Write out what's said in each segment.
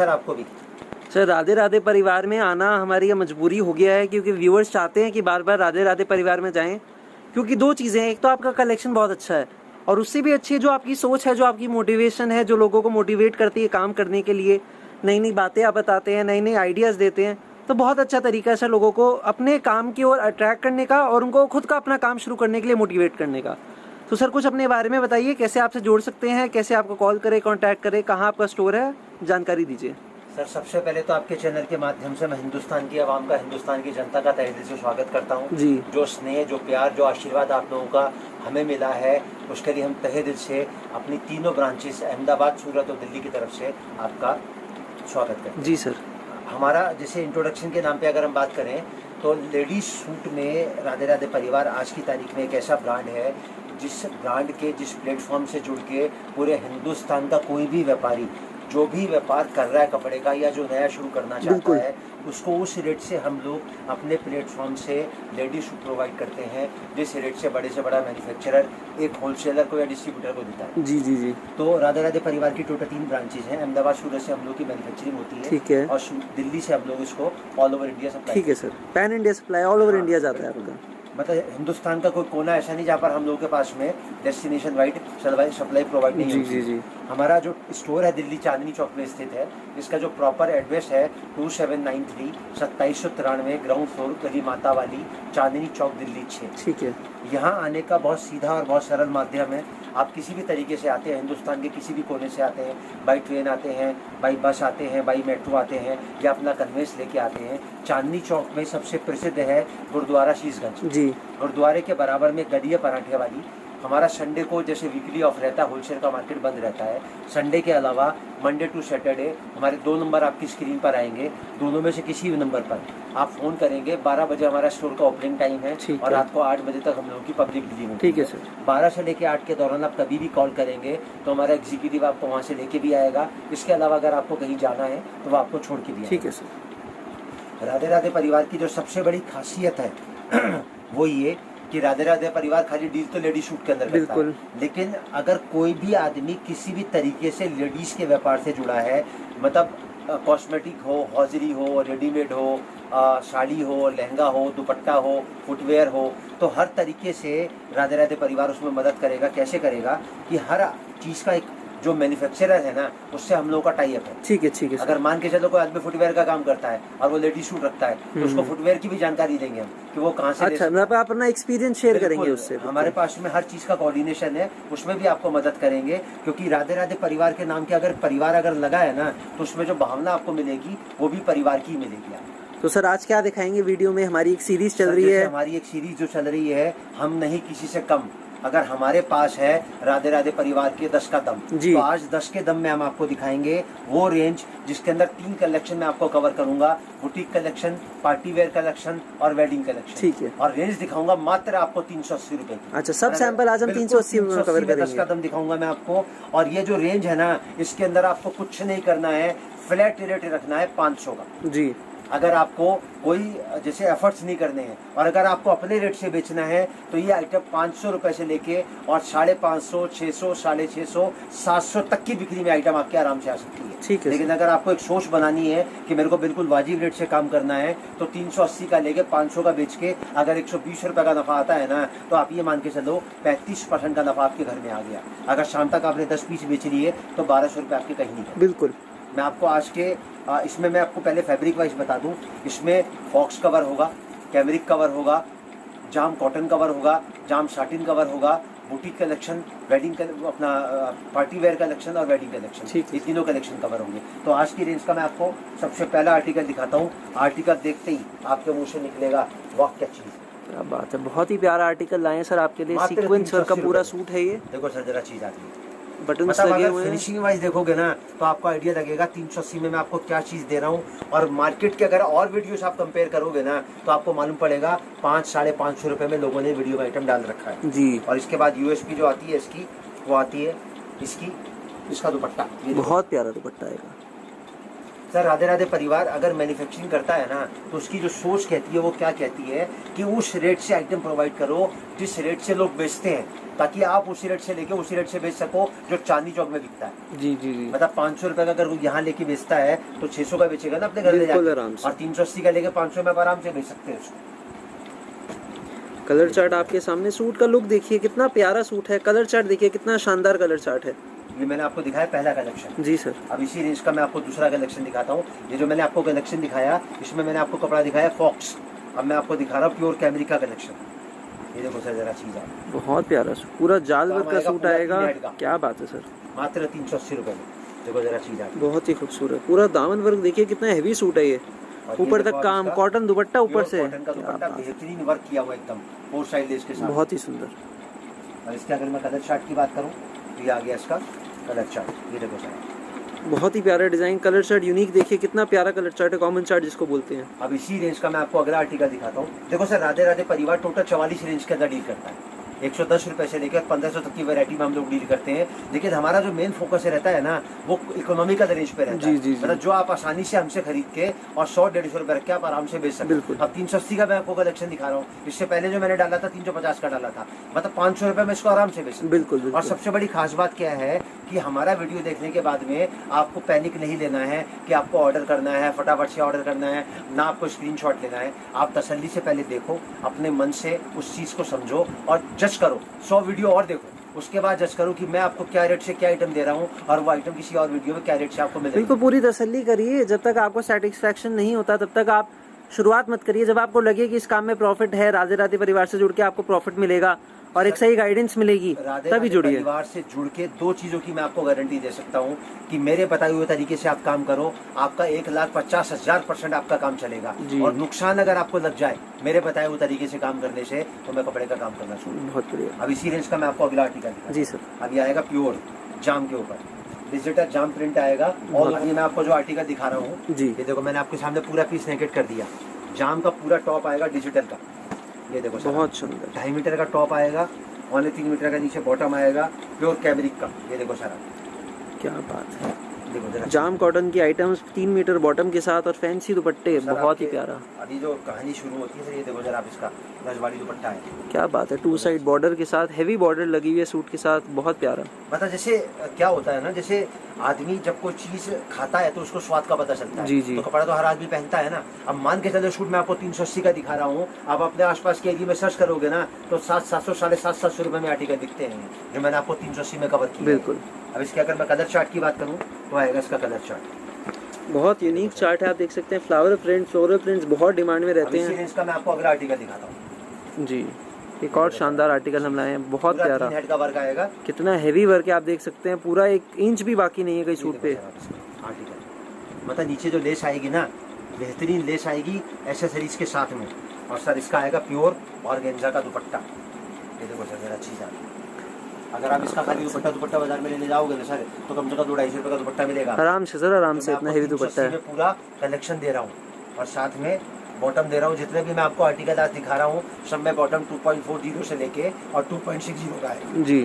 Sir आपको भी। Sir Radhe Radhe परिवार में आना हमारी ये मजबूरी हो गया है, क्योंकि व्यूअर्स चाहते हैं कि बार बार राधे राधे परिवार में जाएं। क्योंकि दो चीज़ें हैं, एक तो आपका कलेक्शन बहुत अच्छा है, और उससे भी अच्छी जो आपकी सोच है, जो आपकी मोटिवेशन है, जो लोगों को मोटिवेट करती है काम करने के लिए, नई नई बातें आप बताते हैं, नए नए आइडियाज़ देते हैं। तो बहुत अच्छा तरीका है सर लोगों को अपने काम की ओर अट्रैक्ट करने का और उनको खुद का अपना काम शुरू करने के लिए मोटिवेट करने का। तो सर कुछ अपने बारे में बताइए, कैसे आपसे जोड़ सकते हैं, कैसे आपको कॉल करें, कांटेक्ट करें, कहाँ आपका स्टोर है, जानकारी दीजिए। सर सबसे पहले तो आपके चैनल के माध्यम से मैं हिंदुस्तान की आवाम का, हिंदुस्तान की जनता का तहे दिल से स्वागत करता हूं जी। जो स्नेह, जो प्यार, जो आशीर्वाद आप लोगों का हमें मिला है, उसके लिए हम तहे दिल से अपनी तीनों ब्रांचेस अहमदाबाद, सूरत और दिल्ली की तरफ से आपका स्वागत करते हैं। जी सर। हमारा जैसे इंट्रोडक्शन के नाम पे अगर हम बात करें तो लेडीज सूट में राधे राधे परिवार आज की तारीख में एक ऐसा ब्रांड है जिस ब्रांड के, जिस प्लेटफॉर्म से जुड़ के पूरे हिंदुस्तान का कोई भी व्यापारी जो भी व्यापार कर रहा है कपड़े का या जो नया शुरू करना चाहता है, उसको उस रेट से हम लोग अपने प्लेटफॉर्म से लेडीज सूट प्रोवाइड करते हैं, जिस रेट से बड़ा मैन्युफैक्चरर एक होलसेलर को या डिस्ट्रीब्यूटर को देता है। जी जी जी। तो राधे राधे परिवार की टोटल 3 ब्रांचेज हैं। अहमदाबाद, सूरत से हम लोग की मैन्युफैक्चरिंग होती है, ठीक है, और दिल्ली से हम लोग इसको ऑल ओवर इंडिया सप्लाई। ठीक है sir, pan India supply, all over India जाता है आपका। मतलब हिंदुस्तान का कोई कोना ऐसा नहीं जहाँ पर हम लोगों के पास में डेस्टिनेशन वाइड सप्लाई प्रोवाइड नहीं होती। जी जी। हमारा जो स्टोर है दिल्ली चांदनी चौक में स्थित है, इसका जो प्रॉपर एड्रेस है 2793 2793 ग्राउंड फ्लोर, गली माता वाली, चांदनी चौक, दिल्ली 6। ठीक है। यहाँ आने का बहुत सीधा और बहुत सरल माध्यम है। आप किसी भी तरीके से आते हैं, हिंदुस्तान के किसी भी कोने से आते हैं, बाई ट्रेन आते हैं, बाई बस आते हैं, बाई मेट्रो आते हैं, या अपना कन्वेंस लेके आते हैं। चांदनी चौक में सबसे प्रसिद्ध है गुरुद्वारा शीशगंज। जी। गुरुद्वारे के बराबर में गली है पराठे वाली। हमारा संडे को जैसे वीकली ऑफ रहता है, होलसेल का मार्केट बंद रहता है। संडे के अलावा मंडे टू सैटरडे हमारे 2 नंबर आपकी स्क्रीन पर आएंगे, दोनों में से किसी भी नंबर पर आप फ़ोन करेंगे। 12 बजे हमारा स्टोर का ओपनिंग टाइम है और रात को 8 बजे तक हम लोगों की पब्लिक डिलीवरी। ठीक है सर। 12 से लेकर 8 के दौरान आप कभी भी कॉल करेंगे तो हमारा एग्जीक्यूटिव आपको वहाँ से लेके भी आएगा। इसके अलावा अगर आपको कहीं जाना है तो वो आपको छोड़ के भी आएगा। ठीक है सर। राधे राधे परिवार की जो सबसे बड़ी खासियत है वो ये कि राधे राधे परिवार खाली डील तो लेडीज सूट के अंदर करता है, लेकिन अगर कोई भी आदमी किसी भी तरीके से लेडीज के व्यापार से जुड़ा है, मतलब कॉस्मेटिक हो, हॉजरी हो, रेडीमेड हो, साड़ी हो, लहंगा हो, दुपट्टा हो, फुटवेयर हो, तो हर तरीके से राधे राधे परिवार उसमें मदद करेगा। कैसे करेगा कि हर चीज़ का एक जो मैन्युफैक्चरर है ना, उससे हम लोगों का टाई अप है। ठीक है, ठीक है। अगर मान के चलो कोई आदमी फुटवेयर का काम करता है और वो लेडीज सूट रखता है तो उसको फुटवेयर की भी जानकारी देंगे हम कि वो कहाँ से। अच्छा, मतलब आप अपना एक्सपीरियंस शेयर करेंगे उससे। हमारे पास में हर चीज़ का कोऑर्डिनेशन है, उसमें भी आपको मदद करेंगे, क्योंकि राधे राधे परिवार के नाम के अगर परिवार अगर लगा है ना, तो उसमें जो भावना आपको मिलेगी वो भी परिवार की मिलेगी आपको। तो सर आज क्या दिखाएंगे वीडियो में? हमारी एक सीरीज चल रही है, हमारी एक सीरीज जो चल रही है, हम नहीं किसी से कम। अगर हमारे पास है राधे राधे परिवार के 10 का दम, तो आज 10 के दम में हम आपको दिखाएंगे वो रेंज जिसके अंदर 3 कलेक्शन में आपको कवर करूंगा, boutique collection, party wear collection और वेडिंग कलेक्शन। ठीक है। और रेंज दिखाऊंगा मात्र आपको 380 रुपए की। अच्छा, सब सैंपल आज हम 380 में कवर करेंगे। 10 का दम दिखाऊंगा मैं आपको। और ये जो रेंज है ना, इसके अंदर आपको कुछ नहीं करना है, फ्लैट रेट रखना है 500 का। जी। अगर आपको कोई जैसे एफर्ट्स नहीं करने हैं और अगर आपको अपने रेट से बेचना है तो ये आइटम 500 रुपए से लेके और 550, 600, 650, 700 तक की बिक्री में आइटम आपके आराम से आ सकती है। ठीक है। लेकिन अगर आपको एक सोच बनानी है कि मेरे को बिल्कुल वाजिब रेट से काम करना है, तो 380 का लेके 500 का बेच के अगर 120 रुपए का नफा आता है ना, तो आप ये मान के चलो 35% का नफा आपके घर में आ गया। अगर शाम तक आपने 10 पीस बेच लिए तो 1200 रुपए आपके कहीं नहीं। बिल्कुल। मैं आपको आज के इसमें मैं आपको पहले फैब्रिक वाइज बता दूं। इसमें फॉक्स कवर होगा, कैमरिक कवर होगा, जाम कॉटन कवर होगा, जाम साटिन कवर होगा, बुटीक कलेक्शन, वेडिंग अपना पार्टी वेयर कलेक्शन और वेडिंग कलेक्शन, ये तीनों कलेक्शन कवर होंगे। तो आज की रेंज का मैं आपको सबसे पहला आर्टिकल दिखाता हूँ। आर्टिकल देखते ही आपके मुँह से निकलेगा वाह क्या चीज़, क्या बात है। बहुत ही प्यारा आर्टिकल लाए हैं सर आपके लिए। सीक्वेंस वर्क का पूरा सूट है ये। देखो सर जरा चीज़ आती है, बटन मतलब लगे अगर हुए हैं। फिनिशिंग वाइज देखोगे ना तो आपको आइडिया लगेगा 380 में मैं आपको क्या चीज़ दे रहा हूँ। और मार्केट के अगर और वीडियोस आप कंपेयर करोगे ना तो आपको मालूम पड़ेगा 500-550 रुपए में लोगों ने वीडियो का आइटम डाल रखा है जी। और इसके बाद यूएसपी जो आती है इसकी, वो आती है इसका दुपट्टा, बहुत प्यारा दुपट्टा है। सर राधे राधे परिवार अगर मैन्युफैक्चरिंग करता है ना, तो उसकी जो सोच कहती है वो क्या कहती है कि उस रेट से आइटम प्रोवाइड करो जिस रेट से लोग बेचते हैं। ताकि आप उसी रेट से लेके उसी रेट से बेच सको जो चांदनी चौक में बिकता है। जी जी जी। मतलब 500 रुपए का अगर वो यहाँ लेके बेचता है तो 600 का बेचेगा ना अपने घर ले जाके, आराम से। और 380 का लेके 500 में आप आराम से बेच सकते हैं उसको। कलर चार्ट आपके सामने, सूट का लुक देखिए कितना प्यारा सूट है, कलर चार्ट देखिए कितना शानदार कलर चार्ट है। ये मैंने आपको दिखाया पहला कलेक्शन। जी सर। अब इसी रेंज का मैं आपको दूसरा कलेक्शन दिखाता हूँ। ये जो मैंने आपको कलेक्शन दिखाया इसमें मैंने आपको कपड़ा दिखाया फॉक्स, अब मैं आपको दिखा रहा हूँ प्योर कैमरिक का कलेक्शन। ये देखो सर जरा चीज है, बहुत प्यारा सूट, पूरा जाल वर्क का सूट आएगा। का। क्या बात है सर, मात्र 380 रुपए में। देखो जरा चीज है, बहुत ही खूबसूरत, पूरा दामन वर्क देखिए कितना हेवी सूट है ये, ऊपर तक काम, कॉटन दुपट्टा ऊपर से, कॉटन का दुपट्टा बेहतरीन वर्क किया हुआ एकदम 4 साइड लेस के साथ, बहुत ही सुंदर। और इसके अगर मैं कलर चार्ट की बात करूँ तो ये आ गया इसका कलर चार्ट। ये देखो सर बहुत ही प्यारा डिजाइन, कलर चार्ट यूनिक देखिए कितना प्यारा कलर चार्ट है, कॉमन चार्ट जिसको बोलते हैं। अब इसी रेंज का मैं आपको अगला आर्टिकल दिखाता हूँ। देखो सर राधे राधे परिवार टोटल 44 रेंज के अंदर डील करता है। 110 रुपए से लेकर 1500 तक की वैरायटी में हम लोग डील करते हैं, लेकिन हमारा जो मेन फोकस रहता है ना वो इकोनॉमिकल रेंज पे रहता है। मतलब जो आप आसानी से हमसे खरीद के और 100-150 रुपए रख के आप आराम से बेच सकते हैं। अब 380 का मैं आपको कलेक्शन दिखा रहा हूँ, इससे पहले जो मैंने डाला था 350 का डाला था, मतलब 500 रुपए में इसको आराम से बेच सकते। बिल्कुल। और सबसे बड़ी खास बात क्या है कि हमारा वीडियो देखने के बाद में आपको पैनिक नहीं लेना है कि आपको ऑर्डर करना है, फटाफट से ऑर्डर करना है, ना आपको स्क्रीनशॉट लेना है। आप तसल्ली से पहले देखो, अपने मन से उस चीज़ को समझो और जज करो। 100 वीडियो और देखो, उसके बाद जज करो कि मैं आपको क्या रेट से क्या आइटम दे रहा हूँ और वो आइटम किसी और वीडियो में क्या रेट से आपको मिलेगा। बिल्कुल पूरी तसल्ली करिए, जब तक आपको सेटिस्फैक्शन नहीं होता तब तक आप शुरुआत मत करिए। जब आपको लगे कि इस काम में प्रॉफिट है, राधे राधे परिवार से जुड़ के आपको प्रॉफिट मिलेगा और एक सही गाइडेंस मिलेगी, तभी जुड़िए। परिवार से जुड़ के 2 चीज़ों की मैं आपको गारंटी दे सकता हूँ कि मेरे बताए हुए तरीके से आप काम करो, आपका 1,50,000% आपका काम चलेगा। और नुकसान अगर आपको लग जाए मेरे बताए हुए तरीके से काम करने से तो मैं कपड़े का काम करना छोड़ूंगा। बहुत बढ़िया। अब इसी रेंज का मैं आपको अगला आर्टिकल दिखाऊंगा। जी सर। अब ये आएगा प्योर जाम के ऊपर, डिजिटल जाम प्रिंट आएगा। और ये मैं आपको जो आर्टिकल दिखा रहा हूँ जी, ये देखो मैंने आपके सामने पूरा पीस नेकेट कर दिया। जाम का पूरा टॉप आएगा डिजिटल का, ये देखो बहुत सुंदर। 2.5 मीटर का टॉप आएगा, 3 मीटर का नीचे बॉटम आएगा, प्योर कैमरिक का। ये देखो सारा, क्या बात है। देखो जरा जाम कॉटन की आइटम्स 3 मीटर बॉटम के साथ और फैंसी दुपट्टे, बहुत ही प्यारा। अभी जो कहानी शुरू होती है सर, ये देखो जरा आप इसका रजवाड़ी दुपट्टा है, क्या बात है, 2 साइड बॉर्डर के साथ, हेवी बॉर्डर लगी हुई है सूट के साथ, बहुत प्यारा। मतलब जैसे क्या होता है ना, जैसे आदमी जब कोई चीज खाता है तो उसको स्वाद का पता चलता है। जी जी। तो कपड़ा तो हर आदमी पहनता है ना। अब मान के चलो शूट मैं आपको 380 का दिखा रहा हूँ, आप अपने आसपास के एरिया में सर्च करोगे ना तो 700, 750 रुपए में आर्टिकल दिखते हैं जो मैंने आपको 380 में कवर किया। बिल्कुल। अब इसके अगर मैं कलर चार्ट की बात करूँ तो आएगा इसका कलर चार्ट। बहुत यूनिक चार्ट है, आप देख सकते हैं। फ्लावर प्रिंट, फ्लोरल प्रिंट्स बहुत डिमांड में रहते हैं। इसी रेंज का मैं आपको अगला आर्टिकल दिखाता हूँ। जी, एक और शानदार आर्टिकल हम लाए हैं, बहुत प्यारा। 3 हेड का वर्क आएगा, कितना हेवी वर्क है आप देख सकते हैं, पूरा 1 इंच भी बाकी नहीं है कहीं सूट पे। आर्टिकल मतलब नीचे जो लेस आएगी ना, बेहतरीन लेस आएगी एसेसरीज के साथ में। और सर इसका आएगा प्योर ऑर्गेन्जा का दुपट्टा। ये देखो सर मेरा चीज़ है, अगर आप इसका खाली दुपट्टा बाजार में लेने जाओगे ना सर तो कम से कम 250 रुपये का दुपट्टा मिलेगा आराम से सर, आराम से। इतना हेवी दुपट्टा है, पूरा कलेक्शन दे रहा हूँ और साथ में बॉटम दे रहा हूँ। जितने भी मैं आपको आर्टिकल आज दिखा रहा हूँ सब में बॉटम 2.40 से लेके और 2.60 का है। जी।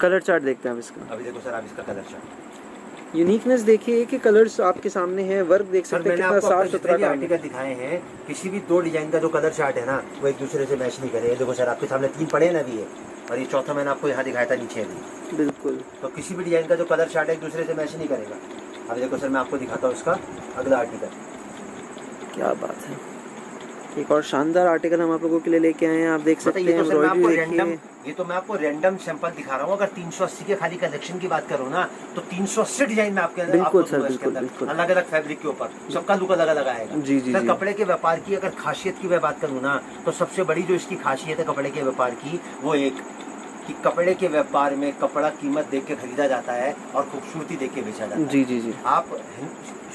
कलर चार्ट देखते हैं अब इसका। अभी देखो सर आप इसका कलर चार्ट, यूनिकनेस देखिए कि कलर्स आपके सामने हैं, वर्क देख सकते हैं कितना साफ सुथरा आर्टिकल दिखाए हैं। किसी भी 2 डिजाइन का जो कलर चार्ट है ना वो एक दूसरे से मैच नहीं करे। देखो सर आपके सामने 3 पड़े ना भी है और ये चौथा मैंने आपको यहाँ दिखाया था नीचे भी। बिल्कुल। तो किसी भी डिजाइन का जो कलर चार्ट है एक दूसरे से मैच नहीं करेगा। अभी देखो सर मैं आपको दिखाता हूँ इसका अगला आर्टिकल। क्या बात है, एक और शानदार आर्टिकल हम आप लोगों के लिए लेके आए हैं। आप देख सकते हैं एम्ब्रॉयडरी देखिए। ये तो मैं आपको रैंडम सैंपल दिखा रहा हूँ। अगर 380 के खाली कलेक्शन की बात करो ना तो 380 डिजाइन में आपके अंदर बिल्कुल सर, बिल्कुल। अलग अलग फैब्रिक के ऊपर सबका लुक अलग अलग आएगा। जी जी सर जी। कपड़े के व्यापार की अगर खासियत की मैं बात करूँ ना तो सबसे बड़ी जो इसकी खासियत है कपड़े के व्यापार की वो एक कि कपड़े के व्यापार में कपड़ा कीमत देख के खरीदा जाता है और खूबसूरती देख के बेचा जाता है। जी जी जी। आप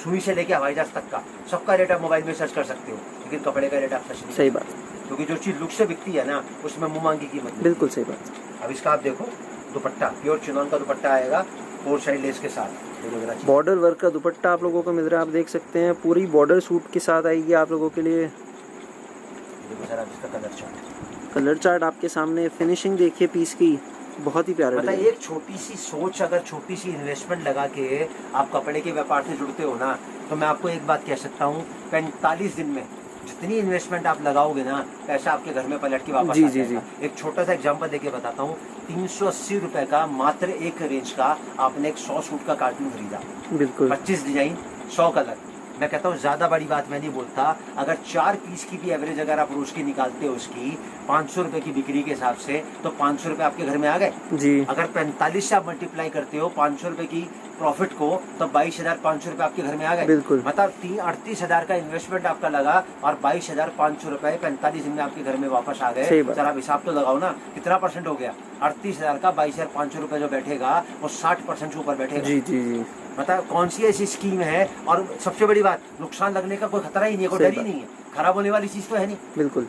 सुई से लेके हवाई जहाज तक का सबका रेट आप मोबाइल में सर्च कर सकते हो, लेकिन कपड़े का रेट आप सर्च नहीं। सही बात, क्योंकि जो चीज़ लुक से बिकती है ना उसमें मुंह मांगी कीमत। बिल्कुल सही बात। अब इसका आप देखो दुपट्टा प्योर चिनॉन का दुपट्टा आएगा 4 साइड लेस के साथ। बॉर्डर वर्क का दुपट्टा आप लोगों को मिल रहा है, आप देख सकते हैं। पूरी बॉर्डर सूट के साथ आएगी आप लोगों के लिए। सर आप इसका कलर चार्ट, कलर चार्ट आपके सामने। फिनिशिंग देखिए पीस की, बहुत ही प्यारा। मतलब एक छोटी सी सोच, अगर छोटी सी इन्वेस्टमेंट लगा के आप कपड़े के व्यापार से जुड़ते हो ना तो मैं आपको एक बात कह सकता हूँ 45 दिन में जितनी इन्वेस्टमेंट आप लगाओगे ना, पैसा आपके घर में पलट के वापस आ जाएगा। एक छोटा सा एग्जांपल देके बताता हूँ। 380 रुपए का मात्र एक रेंज का आपने एक 100 सूट का कार्टून खरीदा, बिल्कुल 25 डिजाइन 100 कलर। मैं कहता हूँ ज्यादा बड़ी बात मैं नहीं बोलता, अगर 4 पीस की भी एवरेज अगर आप रोज की निकालते हो उसकी 500 रुपए की बिक्री के हिसाब से, तो 500 रुपए आपके घर में आ गए जी। अगर 45 से आप मल्टीप्लाई करते हो 500 रुपए की प्रॉफिट को, तो 22,500 रुपए आपके घर में आ गए। बिल्कुल। मतलब 38,000 का इन्वेस्टमेंट आपका लगा और 22,500 रुपए 45 दिन में आपके घर में वापस आ गए। सर आप हिसाब तो लगाओ ना, कितना परसेंट हो गया? 38,000 का 22,500 रुपए जो बैठेगा वो 60% से ऊपर बैठेगा। जी जी जी। मतलब कौन सी ऐसी स्कीम है, और सबसे बड़ी बात, नुकसान लगने का कोई खतरा ही नहीं है, कोई डर ही नहीं है, खराब होने वाली चीज तो है नहीं। बिल्कुल।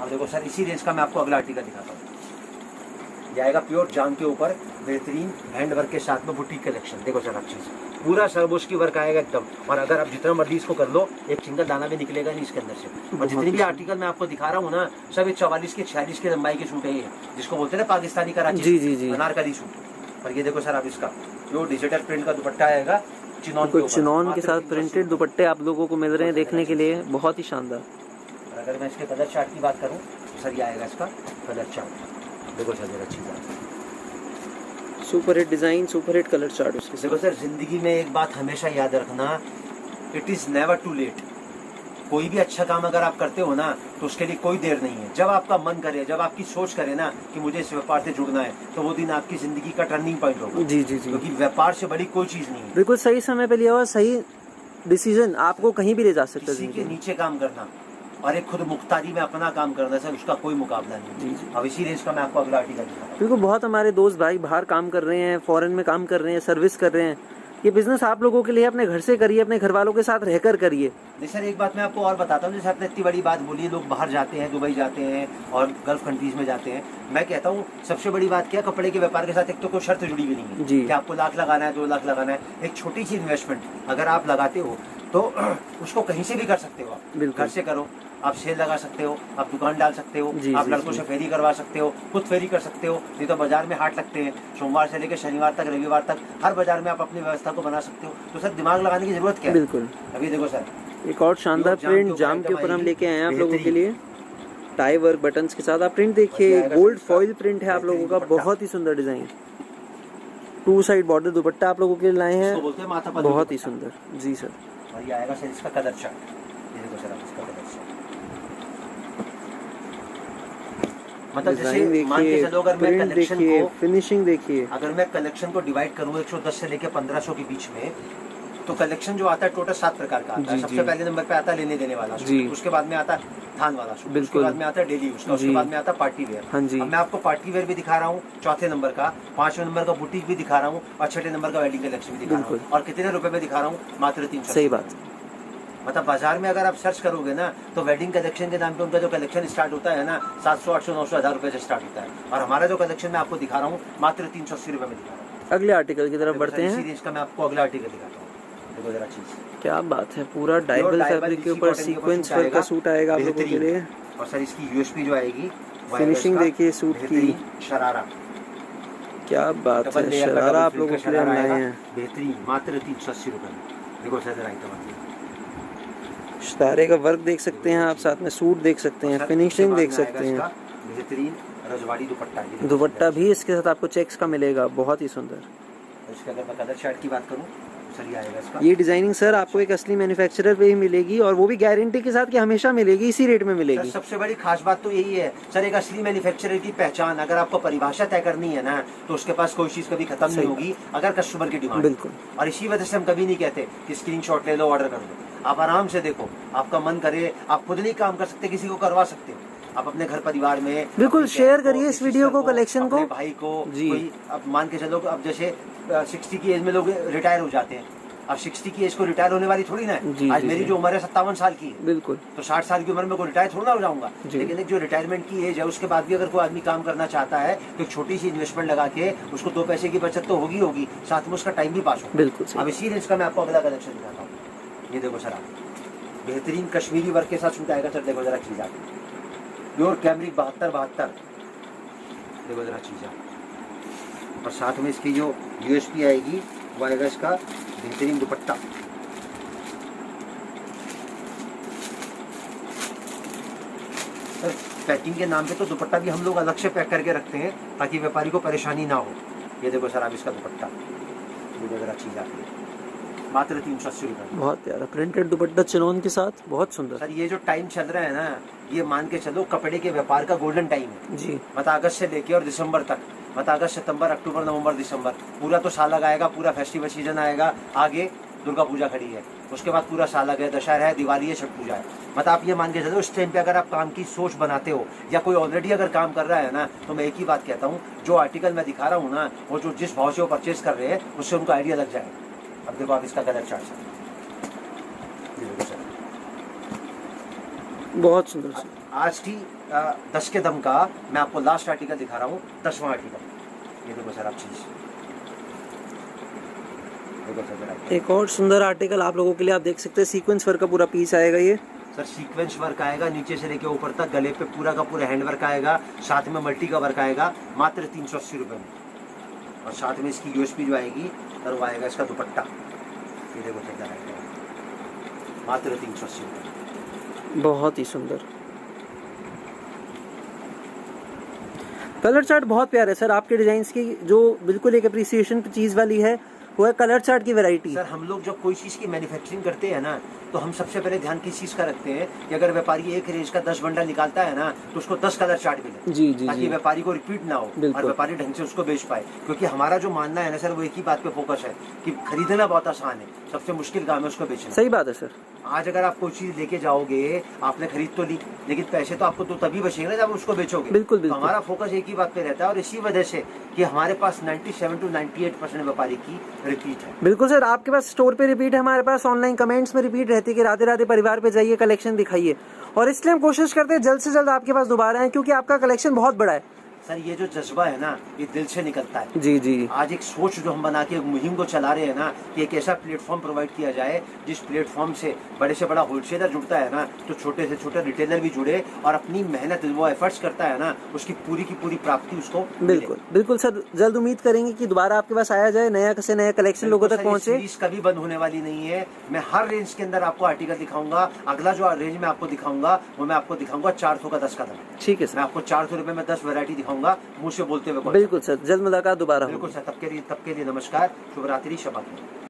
अब देखो सर, इसी रेंज का मैं आपको अगला आर्टिकल दिखाता हूँ। ये आएगा प्योर जाम के ऊपर, बेहतरीन हैंड वर्क के साथ में बुटीक कलेक्शन। देखो सर आप चीज, पूरा सरबोश की वर्क आएगा एकदम, और अगर आप जितना मर्जी इसको कर लो, एक सिंगल दाना भी निकलेगा नहीं इसके अंदर से। और जितनी भी आर्टिकल मैं आपको दिखा रहा हूँ ना, सब 44 के 46 के लंबाई के सूट है, ये जिसको बोलते हैं ना पाकिस्तानी कराची, जी जी जी, अनारकली सूट। और ये देखो सर आप इसका प्योर डिजिटल प्रिंट का दुपट्टा आएगा, चिनॉन के साथ प्रिंटेड दुपट्टे आप लोगों को मिल रहे हैं देखने के लिए, बहुत ही शानदार। और अगर मैं इसके कलर चार्ट की बात करूँ, सर ये आएगा इसका कलर चार्ट। देखो सर जरा चीज है, super hit design, super hit colour chart उसके। देखो सर, जिंदगी में एक बात हमेशा याद रखना, it is never too late. कोई भी अच्छा काम अगर आप करते हो ना, तो उसके लिए कोई देर नहीं है। जब आपका मन करे, जब आपकी सोच करे ना कि मुझे इस व्यापार से जुड़ना है, तो वो दिन आपकी जिंदगी का टर्निंग पॉइंट होगा। जी जी जी, क्योंकि व्यापार से बड़ी कोई चीज नहीं है। बिल्कुल सही समय पे लिया हुआ सही डिसीजन आपको कहीं भी ले जा सकता है। किसी के नीचे काम करना और एक खुद मुख्तारी में अपना काम करना, सर उसका कोई मुकाबला नहीं। जी। अब इसी रेंज का मैं आपको अगला आर्टिकल दिखाता हूं। बिल्कुल, बहुत हमारे दोस्त भाई बाहर काम कर रहे हैं, फॉरेन में काम कर रहे हैं, सर्विस कर रहे हैं। ये बिजनेस आप लोगों के लिए अपने घर से करिए, अपने घर वालों के साथ रहकर करिए। नहीं सर, एक बात मैं आपको और बताता हूँ, जैसे आपने इतनी बड़ी बात बोली, लोग बाहर जाते हैं, दुबई जाते हैं और गल्फ कंट्रीज में जाते हैं। मैं कहता हूँ सबसे बड़ी बात क्या, कपड़े के व्यापार के साथ एक तो कोई शर्त जुड़ी हुई नहीं है जी। कि आपको लाख लगाना है, 2 लाख लगाना है। एक छोटी सी इन्वेस्टमेंट अगर आप लगाते हो तो उसको कहीं से भी कर सकते हो। आप घर से करो, आप सेल लगा सकते हो, आप दुकान डाल सकते हो, आप लड़कों से फेरी करवा सकते हो, खुद फेरी कर सकते हो। नहीं तो बाजार में हाट लगते हैं, सोमवार से लेकर शनिवार तक, रविवार तक, हर बाजार में आप अपनी व्यवस्था को बना सकते हो। तो सर दिमाग लगाने की जरूरत क्या है? बिल्कुल। अभी देखो सर, एक और शानदार प्रिंट जाम के ऊपर हम लेके आए हैं आप लोगों के लिए, टाई वर्क बटन्स के साथ। आप प्रिंट देखिए, गोल्ड फॉइल प्रिंट है आप लोगों का, बहुत ही सुंदर डिजाइन। 2 साइड बॉर्डर दुपट्टा आप लोगों के लिए लाए हैं, बहुत ही सुंदर। जी सर। और ये आएगा सर इसका कलर चार्ट। ये देखो सर आप इसका कलर चार्ट, मतलब जैसे मान के चलो, अगर मैं कलेक्शन को, फिनिशिंग देखिए, अगर मैं कलेक्शन को डिवाइड करूँ 110 से लेकर 1500 के बीच में, तो कलेक्शन जो आता है टोटल 7 प्रकार का आता है। सबसे पहले नंबर पे आता है लेने देने वाला सूट, उसके बाद में आता है थान वाला सूट, उसके बाद में आता है डेली यूज का, उसके बाद में आता है पार्टी वेयर। अब मैं आपको पार्टी वेयर भी दिखा रहा हूँ 4थे नंबर का, 5वें नंबर का बुटीक भी दिखा रहा हूँ, और 6ठे नंबर का वेडिंग कलेक्शन भी दिखा रहा हूँ। और कितने रुपए में दिखा रहा हूँ? मात्र 300। सही बात। मतलब बाजार में अगर आप सर्च करोगे ना, तो वेडिंग कलेक्शन के नाम पे उनका जो कलेक्शन स्टार्ट होता है ना, 700, 800, 900, 1000 रुपए से स्टार्ट होता है। और हमारा जो कलेक्शन मैं आपको दिखा रहा हूँ मात्र 380 रुपए में दिखा रहा हूँ। अगले आर्टिकल की तरफ बढ़ते हैं। इसका मैं आपको अगला आर्टिकल दिखाता हूँ। देखो जरा चीज, क्या बात है, पूरा डाइबल फैब्रिक के ऊपर सीक्वेंस वर्क का सूट आएगा आप लोगों के लिए। और सर इसकी यूएसपी जो आएगी, फिनिशिंग देखिए सूट की, शरारा, क्या बात है, शरारा आप लोगों के लिए लाए हैं, बेहतरीन, मात्र 380 रुपए में। देखो सर जरा आइटम, शरारे का वर्क देख सकते हैं आप, साथ में सूट देख सकते हैं, फिनिशिंग देख सकते हैं। बेहतरीन रजवाड़ी दुपट्टा, दुपट्टा भी इसके साथ आपको चेक्स का मिलेगा, बहुत ही सुंदर। इसके अगर मैं कलर चार्ट की बात करूं, सर ये आएगा इसका, ये डिजाइनिंग सर आपको एक असली मैन्युफैक्चरर पे ही मिलेगी, और वो भी गारंटी के साथ कि हमेशा मिलेगी, इसी रेट में मिलेगी। सबसे बड़ी खास बात तो यही है सर, एक असली मैन्युफैक्चरर की पहचान, अगर आपको परिभाषा तय करनी है ना, तो उसके पास कोई चीज कभी खत्म नहीं होगी अगर कस्टमर की डिमांड। बिल्कुल। और इसी वजह से हम कभी नहीं कहते कि स्क्रीनशॉट ले लो, ऑर्डर कर दो। आप आराम से देखो, आपका मन करे, आप खुद नहीं काम कर सकते, किसी को करवा सकते हो। आप अपने घर परिवार में बिल्कुल शेयर करिए इस वीडियो को, कलेक्शन को, भाई को, कोई अब मान के चलो, अब जैसे 60 की एज में लोग रिटायर हो जाते हैं। अब 60 की एज को रिटायर होने वाली थोड़ी ना है। आज मेरी जो उम्र है 57 साल की है, बिल्कुल, तो 60 साल की उम्र में कोई रिटायर थोड़ा हो जाऊंगा। लेकिन एक जो रिटायरमेंट की एज है, उसके बाद भी अगर कोई आदमी काम करना चाहता है, तो एक छोटी सी इन्वेस्टमेंट लगा के उसको 2 पैसे की बचत तो होगी, साथ में उसका टाइम भी पास हो। बिल्कुल। अब इसी रेंज का मैं आपको अगला कलेक्शन दिखाता हूँ। ये देखो सर, आप बेहतरीन कश्मीरी वर्क के साथ सूट आएगा सर। देखो जरा चीज, आप प्योर कैमरिक 72। देखो जरा चीज, और साथ में इसकी जो यूएसपी आएगी वो आएगा इसका बेहतरीन दुपट्टा। सर पैकिंग के नाम पे तो दुपट्टा भी हम लोग अलग से पैक करके रखते हैं ताकि व्यापारी को परेशानी ना हो। ये देखो सर आप इसका दुपट्टा, ये वगैरह चीज़ आती है मात्र 380 रुपये। बहुत प्यारा प्रिंटेड दुपट्टा चिनोन के साथ, बहुत सुंदर। सर ये जो टाइम चल रहा है ना, ये मान के चलो कपड़े के व्यापार का गोल्डन टाइम है जी। मत अगस्त से लेके और दिसंबर तक, मत अगस्त सितंबर अक्टूबर नवंबर दिसंबर, पूरा तो साल आएगा, पूरा फेस्टिवल सीजन आएगा। आगे दुर्गा पूजा खड़ी है, उसके बाद पूरा साल आ गया, दशहरा है, दिवाली है, छठ पूजा है। मत आप ये मान के चलो इस टाइम पे अगर आप काम की सोच बनाते हो या कोई ऑलरेडी अगर काम कर रहा है ना, तो मैं एक ही बात कहता हूँ, जो आर्टिकल मैं दिखा रहा हूँ ना, वो जो जिस भाव से वो परचेज कर रहे हैं उससे उनको आइडिया लग जाएगा। अब देखो आप इसका कलर चार्ट सर, बहुत सुंदर सर। आज की 10 के दम का मैं आपको लास्ट आर्टिकल दिखा रहा हूँ, 10वां आर्टिकल। ये देखो सर आप चीज देखो सर जरा। एक और सुंदर आर्टिकल आप लोगों के लिए, आप देख सकते हैं सीक्वेंस वर्क का पूरा पीस आएगा ये। सर सीक्वेंस वर्क आएगा नीचे से लेके ऊपर तक, गले पे पूरा का पूरा हैंड वर्क आएगा, साथ में मल्टी का वर्क आएगा मात्र 380 रुपये में। और साथ में इसकी यूएसपी जो आएगी सर वो आएगा इसका दुपट्टा। ये देखो सर जरा मात्र 380 रुपये। बहुत ही सुंदर कलर चार्ट, बहुत प्यारा है सर। आपके डिजाइन्स की जो बिल्कुल एक अप्रिसिएशन चीज वाली है वो है कलर चार्ट की वैरायटी। सर हम लोग जब कोई चीज़ की मैन्युफैक्चरिंग करते हैं ना, तो हम सबसे पहले ध्यान किस चीज़ का रखते हैं कि अगर व्यापारी एक रेंज का 10 बंडल निकालता है ना, तो उसको 10 कलर चार्ट मिले जी जी ताकि जी। व्यापारी को रिपीट ना हो और व्यापारी ढंग से उसको बेच पाए। क्योंकि हमारा जो मानना है ना सर, वो एक ही बात पे फोकस है कि खरीदना बहुत आसान है, सबसे मुश्किल काम है उसको बेचना। सही बात है सर। आज अगर आप कोई चीज लेके जाओगे, आपने खरीद तो ली, लेकिन पैसे तो आपको तो तभी बचेंगे ना जब उसको बेचोगे। बिल्कुल तो बिल्कुल। हमारा फोकस एक ही बात पे रहता है, और इसी वजह से कि हमारे पास 97 to 98% व्यापारी की रिपीट है। बिल्कुल सर, आपके पास स्टोर पे रिपीट है, हमारे पास ऑनलाइन कमेंट्स में रिपीट रहती है कि राधे राधे परिवार पे जाइए, कलेक्शन दिखाइए। और इसलिए हम कोशिश करते हैं जल्द से जल्द आपके पास दोबारा आए, क्योंकि आपका कलेक्शन बहुत बड़ा है। सर ये जो जज्बा है ना, ये दिल से निकलता है। जी जी। आज एक सोच जो हम बना के एक मुहिम को चला रहे हैं ना, कि एक ऐसा प्लेटफॉर्म प्रोवाइड किया जाए जिस प्लेटफॉर्म से बड़े से बड़ा होलसेलर जुड़ता है ना, तो छोटे से छोटा रिटेलर भी जुड़े और अपनी मेहनत वो एफर्ट्स करता है ना, उसकी पूरी की पूरी प्राप्ति उसको बिल्कुल बिल्कुल सर। जल्द उम्मीद करेंगे कि दोबारा आपके पास आया जाए, नया से नया कलेक्शन लोगों तक पहुंचे। सीरीज कभी बंद होने वाली नहीं है। मैं हर रेंज के अंदर आपको आर्टिकल दिखाऊंगा। अगला जो रेंज में आपको दिखाऊंगा वो मैं आपको दिखाऊंगा 400 का 10 का दाम। ठीक है सर। मैं आपको 400 रुपए में 10 वैरायटी दिखाऊंगा मुझसे बोलते हुए। बिल्कुल सर, जल्द मुलाकात दोबारा। बिल्कुल सर, तब के लिए नमस्कार, शुभ रात्रि, शब्बा खैर।